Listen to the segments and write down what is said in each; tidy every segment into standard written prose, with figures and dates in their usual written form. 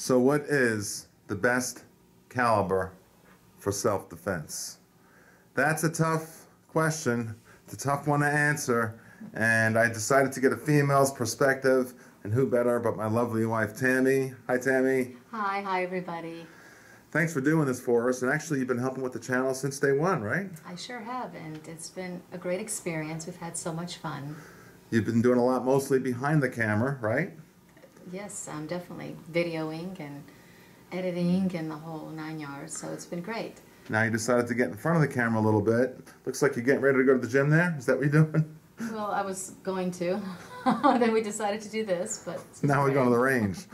So what is the best caliber for self-defense? That's a tough question. It's a tough one to answer. And I decided to get a female's perspective. And who better but my lovely wife, Tammy. Hi, Tammy. Hi, everybody. Thanks for doing this for us. And actually, you've been helping with the channel since day one, right? I sure have, and it's been a great experience. We've had so much fun. You've been doing a lot mostly behind the camera, right? Yes, I'm definitely videoing and editing and the whole 9 yards, so it's been great. Now you decided to get in front of the camera a little bit. Looks like you're getting ready to go to the gym there. Is that what you're doing? Well, I was going to. Then we decided to do this, but now we're going to the range.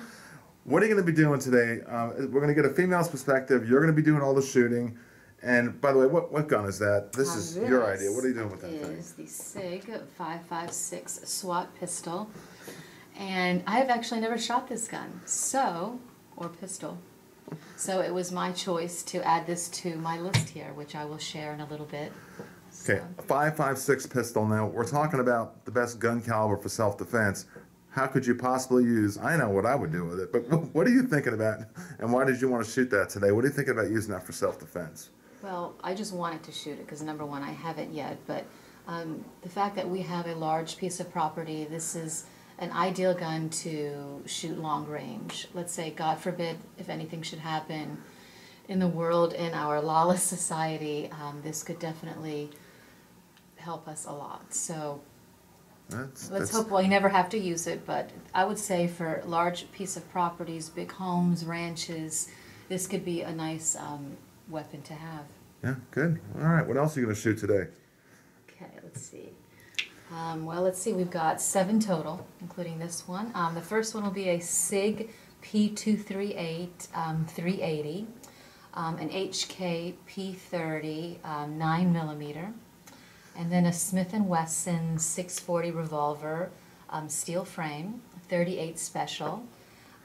What are you going to be doing today? We're going to get a female's perspective. You're going to be doing all the shooting. And by the way, what gun is that? This is your idea. What are you doing with that thing? This is the SIG 5.56 SWAT pistol. And I have actually never shot this gun, or pistol. So it was my choice to add this to my list here, which I will share in a little bit. Okay, a 5.56 pistol. Now, we're talking about the best gun caliber for self-defense. How could you possibly use, I know what I would do with it, but what are you thinking about, and why did you want to shoot that today? What are you thinking about using that for self-defense? Well, I just wanted to shoot it because, number one, I haven't yet, but the fact that we have a large piece of property, this is an ideal gun to shoot long range. Let's say, God forbid, if anything should happen in the world, in our lawless society, this could definitely help us a lot. So let's hope we never have to use it, but I would say for large piece of properties, big homes, ranches, this could be a nice weapon to have. Yeah, good. All right, what else are you going to shoot today? Okay, let's see. Well, let's see, we've got 7 total, including this one. The first one will be a SIG P238 380, an HK P30 9mm, and then a Smith & Wesson 640 revolver, steel frame, 38 special,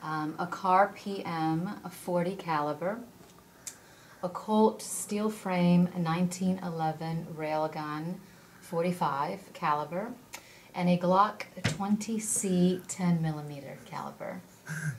a Car PM 40 caliber, a Colt steel frame 1911 railgun 45 caliber, and a Glock 20C 10mm caliber.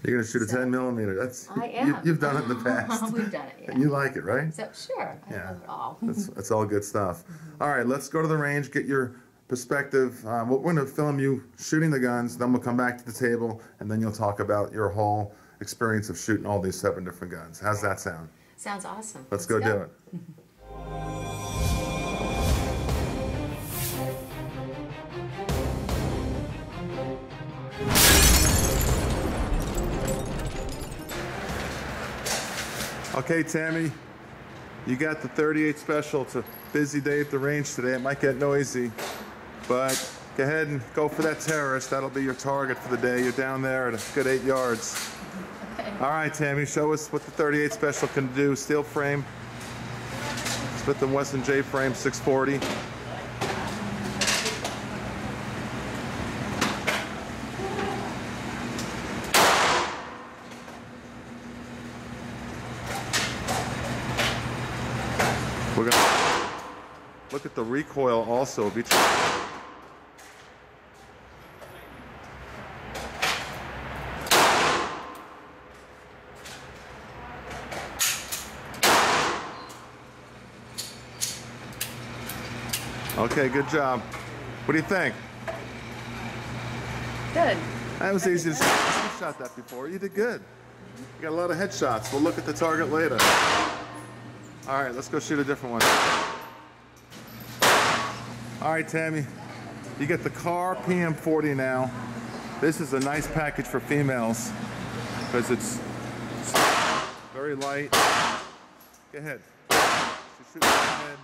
You're going to shoot a 10mm. That's I am. You've done it in the past. We've done it, yeah. And you like it, right? So, sure. I love it all. That's all good stuff. All right, let's go to the range, get your perspective. We're going to film you shooting the guns, then we'll come back to the table, and then you'll talk about your whole experience of shooting all these 7 different guns. How's that sound? Sounds awesome. Let's go do it. Okay, Tammy, you got the 38 special. It's a busy day at the range today. It might get noisy, but go ahead and go for that terrorist. That'll be your target for the day. You're down there at a good 8 yards. Okay. All right, Tammy, show us what the 38 special can do. Steel frame, Smith & Wesson J frame 640. We're going to look at the recoil also of each. Okay, good job. What do you think? Good. That was easy to shot. You shot that before. You did good. You got a lot of headshots. We'll look at the target later. All right, let's go shoot a different one. All right, Tammy, you get the Car PM40 now. This is a nice package for females because it's very light. Go ahead. Shoot the head.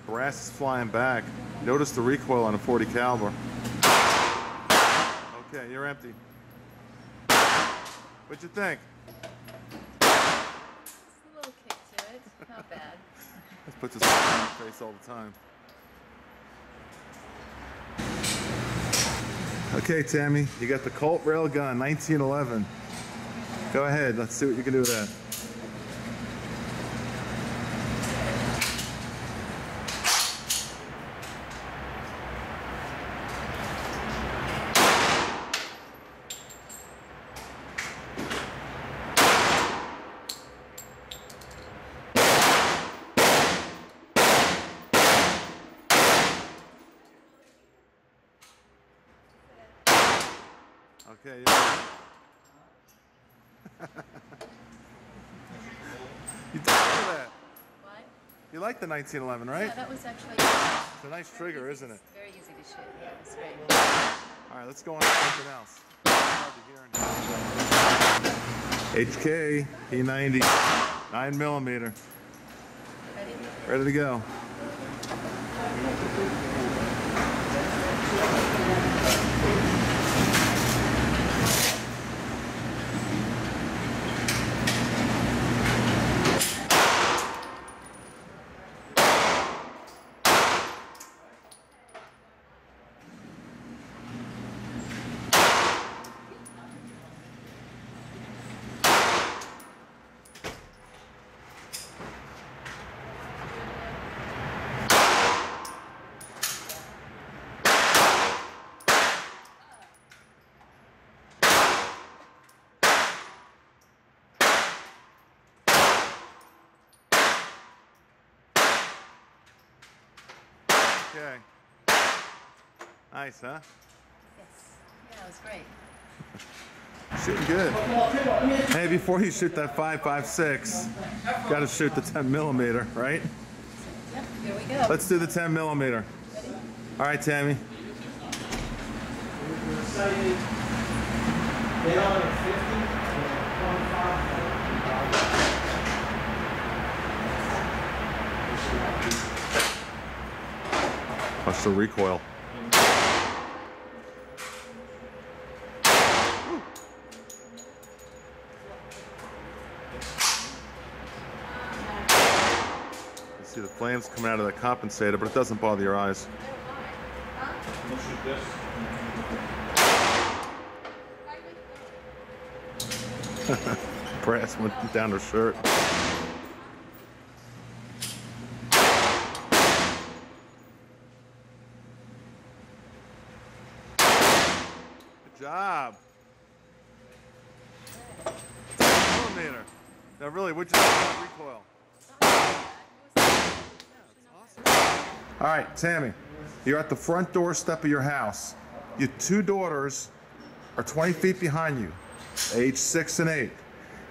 Brass is flying back. Notice the recoil on a 40 caliber. Okay, you're empty. What'd you think? Just a little kick to it. Not bad. Let's put this on your face all the time. Okay, Tammy, you got the Colt Railgun, 1911. Go ahead, let's see what you can do with that. Okay, yeah. You did that. What? You like the 1911, right? Yeah, that was actually It's a nice trigger, isn't it? very easy to shoot. Yeah, it's great. All right, let's go on to something else. HK P90 9mm. Ready? Ready to go. Okay. Nice, huh? Yes. Yeah, it was great. Shooting good. Hey, before you shoot that 5.56, got to shoot the 10mm, right? Yep, here we go. Let's do the 10mm. All right, Tammy. Watch the recoil. You see the flames coming out of the compensator, but it doesn't bother your eyes. Brass went down her shirt. Good job. 10mm. Now really, what'd you think about recoil? All right, Tammy, you're at the front doorstep of your house. Your two daughters are 20 feet behind you, age 6 and 8.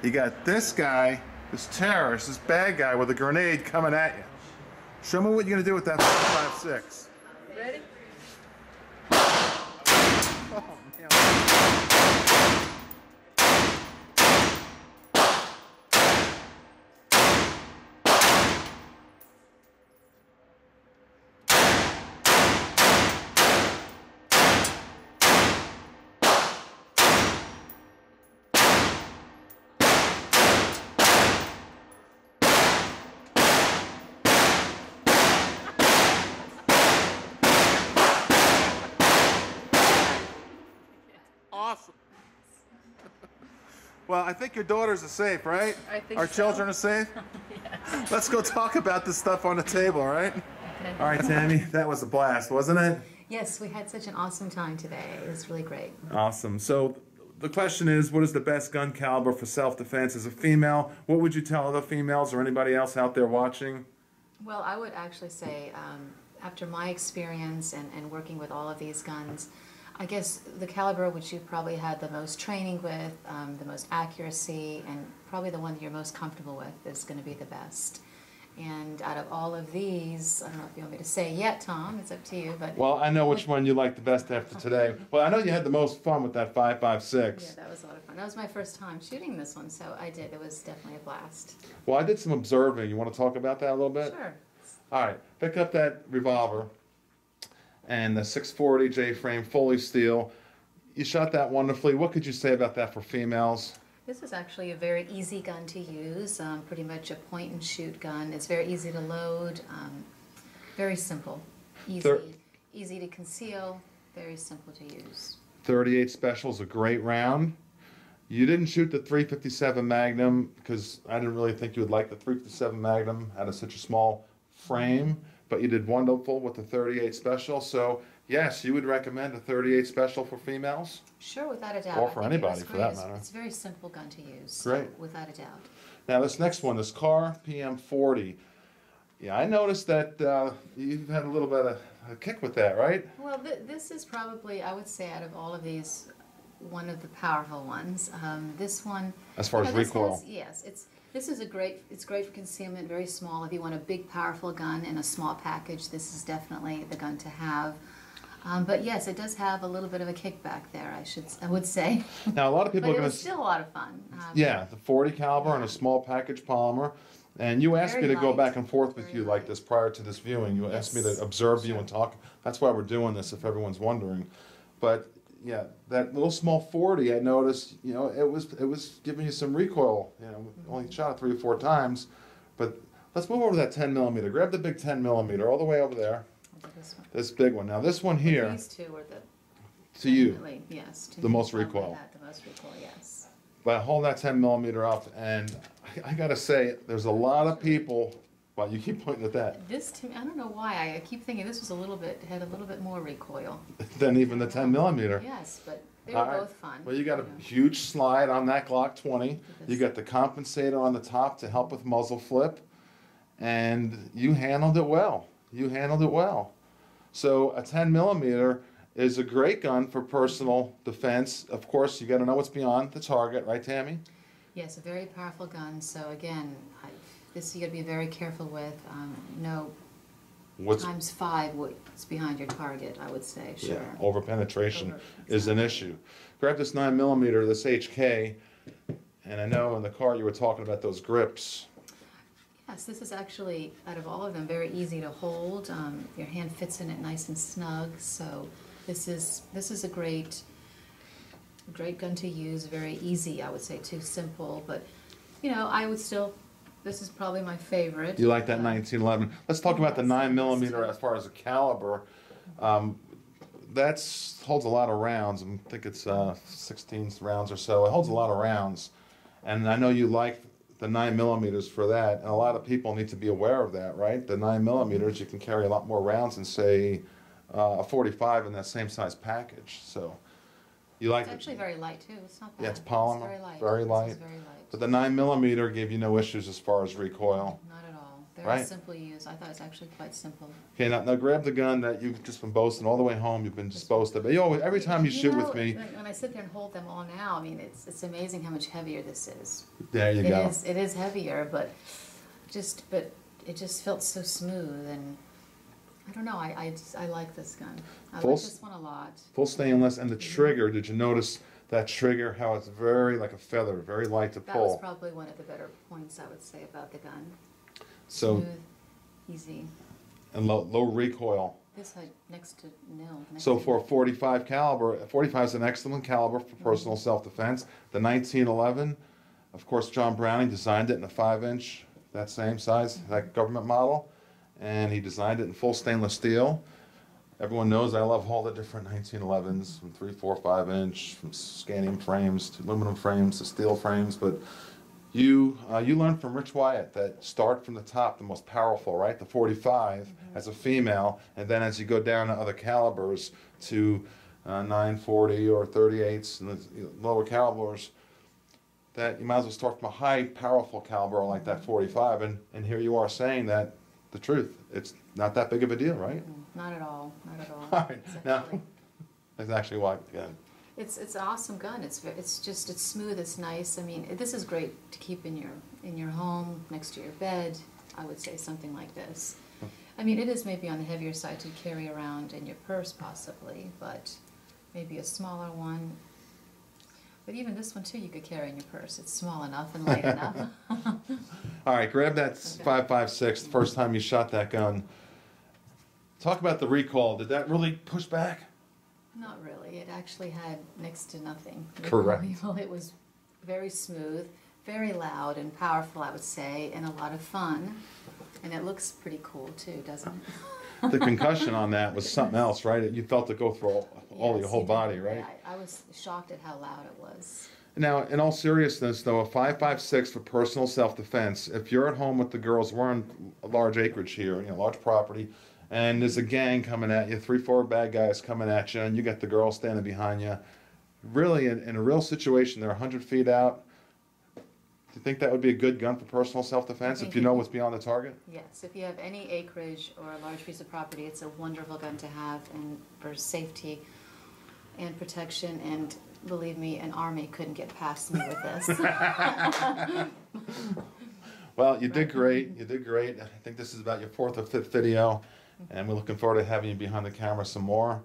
You got this guy, this terrorist, this bad guy with a grenade coming at you. Show me what you're gonna do with that 5.56. Ready? Oh, man. Awesome. Well, I think your daughters are safe, right? I think Our so. children are safe? Yes. Let's go talk about the stuff on the table, all right? Okay. All right, Tammy, that was a blast, wasn't it? Yes, we had such an awesome time today. It was really great. Awesome. So the question is, what is the best gun caliber for self-defense as a female? What would you tell other females or anybody else out there watching? Well, I would actually say, after my experience and working with all of these guns, I guess the caliber which you've probably had the most training with, the most accuracy, and probably the one that you're most comfortable with is going to be the best. And out of all of these, I don't know if you want me to say yet, Tom, it's up to you, but... Well, I know which one you like the best after today. Well, I know you had the most fun with that 5.56. Yeah, that was a lot of fun. That was my first time shooting this one, so I did. It was definitely a blast. Well, I did some observing. You want to talk about that a little bit? Sure. All right, pick up that revolver and the 640 J-frame fully steel. You shot that wonderfully. What could you say about that for females? This is actually a very easy gun to use, pretty much a point and shoot gun. It's very easy to load, very simple, easy to conceal, very simple to use. .38 Special is a great round. You didn't shoot the .357 Magnum because I didn't really think you would like the .357 Magnum out of such a small frame, but you did wonderful with the .38 Special. So yes, you would recommend a .38 Special for females? Sure, without a doubt. Or for anybody, for that matter. It's a very simple gun to use. Great. So without a doubt. Now this next one, this Car PM40. Yeah, I noticed that you've had a little bit of a kick with that, right? Well, this is probably, I would say, out of all of these, one of the powerful ones. This one, As far as recoil. Yes, it's great for concealment, very small. If you want a big, powerful gun in a small package, this is definitely the gun to have. But yes, it does have a little bit of a kickback there, I would say. Now a lot of people but are going to. It was still a lot of fun. Yeah, the .40 caliber and a small package polymer. And you asked me to go back and forth with you like this prior to this viewing. You asked me to observe you and talk. That's why we're doing this, if everyone's wondering. But yeah, that little small .40, I noticed, you know, it was giving you some recoil. You know, only shot it 3 or 4 times. But let's move over to that 10 millimeter. Grab the big 10 millimeter all the way over there. This big one. Now this one here. These two are to you. Yes. To the me, most recoil. The most recoil, yes. But hold that 10 millimeter up, and I gotta say, there's a lot of people. Well, you keep pointing at that. This, to me, I don't know why. I keep thinking this was had a little bit more recoil Than even the 10 millimeter. Yes, but they were both fun. Well, you got a huge slide on that Glock 20. You got the compensator on the top to help with muzzle flip, and you handled it well. You handled it well. So a 10 millimeter is a great gun for personal defense. Of course, you got to know what's beyond the target, right, Tammy? Yes, a very powerful gun. So again, this you got to be very careful with. Know times 5 what's behind your target. I would say, sure. Yeah, over penetration is an issue. Grab this 9 millimeter, this HK, and I know in the car you were talking about those grips. Yes, this is actually, out of all of them, very easy to hold. Your hand fits in it nice and snug. So this is a great gun to use. Very easy, I would say, too simple. But you know, I would still. This is probably my favorite. You like that 1911? Let's talk about the 9 millimeter as far as the caliber. That holds a lot of rounds. I think it's 16 rounds or so. It holds a lot of rounds, and I know you like the 9 millimeters for that. And a lot of people need to be aware of that, right? The 9 millimeters, you can carry a lot more rounds than say a 45 in that same size package. So you like it's actually very light too. It's not bad. Yeah, it's polymer. It's very light. Very light. This is very light. But the 9 millimeter gave you no issues as far as recoil. Not at all. Very Right. simple use. I thought it was actually quite simple. Okay, now grab the gun that you've just been boasting all the way home. You've been disposed of. You always, every time you shoot with me. When I sit there and hold them all now, I mean, it's amazing how much heavier this is. There you go. It is heavier, but it just felt so smooth, and I don't know. I like this gun. I like this one a lot. Full stainless, and the trigger. Did you notice that trigger? How it's very like a feather, very light to pull. That was probably one of the better points I would say about the gun. So smooth, easy, and low recoil. This had next to nil. So for a 45 caliber, 45 is an excellent caliber for personal self-defense. The 1911, of course, John Browning designed it in a 5-inch, that same size, that government model, and he designed it in full stainless steel. Everyone knows I love all the different 1911s, from 3, 4, 5-inch, from scandium frames to aluminum frames to steel frames, but you learned from Rich Wyatt that start from the top, the most powerful, right? The 45 as a female, and then as you go down to other calibers to 940 or 38s and the lower calibers, that you might as well start from a high, powerful caliber like that 45. And here you are saying that the truth, it's not that big of a deal, right? Not at all. Not at all. All right. Now, that's actually why. Yeah. It's an awesome gun. It's smooth. It's nice. I mean, this is great to keep in your home next to your bed. I would say something like this. I mean, it is maybe on the heavier side to carry around in your purse possibly, but maybe a smaller one. But even this one too, you could carry in your purse. It's small enough and light enough. All right, grab that 5.56. The first time you shot that gun. Talk about the recoil. Did that really push back? Not really. It actually had next to nothing. Correct. Well, it was very smooth, very loud and powerful, I would say, and a lot of fun. And it looks pretty cool too, doesn't it? the concussion on that was something else, right? You felt it go through all Yes, your whole you did. body, right? Yeah, I was shocked at how loud it was. Now, in all seriousness, though, a 5.56 for personal self-defense. If you're at home with the girls, we're on a large acreage here, large property, and there's a gang coming at you, 3-4 bad guys coming at you, and you got the girl standing behind you. Really, in a real situation, they're 100 feet out. Do you think that would be a good gun for personal self-defense if you know what's beyond the target? Yes, if you have any acreage or a large piece of property, it's a wonderful gun to have and for safety and protection. And believe me, an army couldn't get past me with this. Well, you did great. You did great. I think this is about your 4th or 5th video, and we're looking forward to having you behind the camera some more.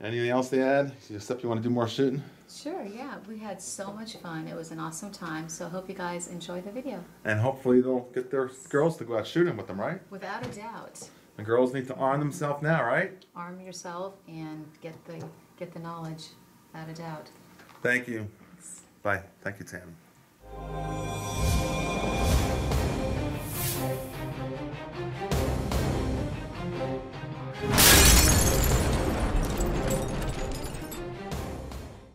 Anything else to add? Except you want to do more shooting? Sure, yeah. We had so much fun. It was an awesome time. So I hope you guys enjoy the video. And hopefully they'll get their girls to go out shooting with them, right? Without a doubt. The girls need to arm themselves now, right? Arm yourself and get the knowledge, without a doubt. Thank you. Bye. Thank you, Tammy.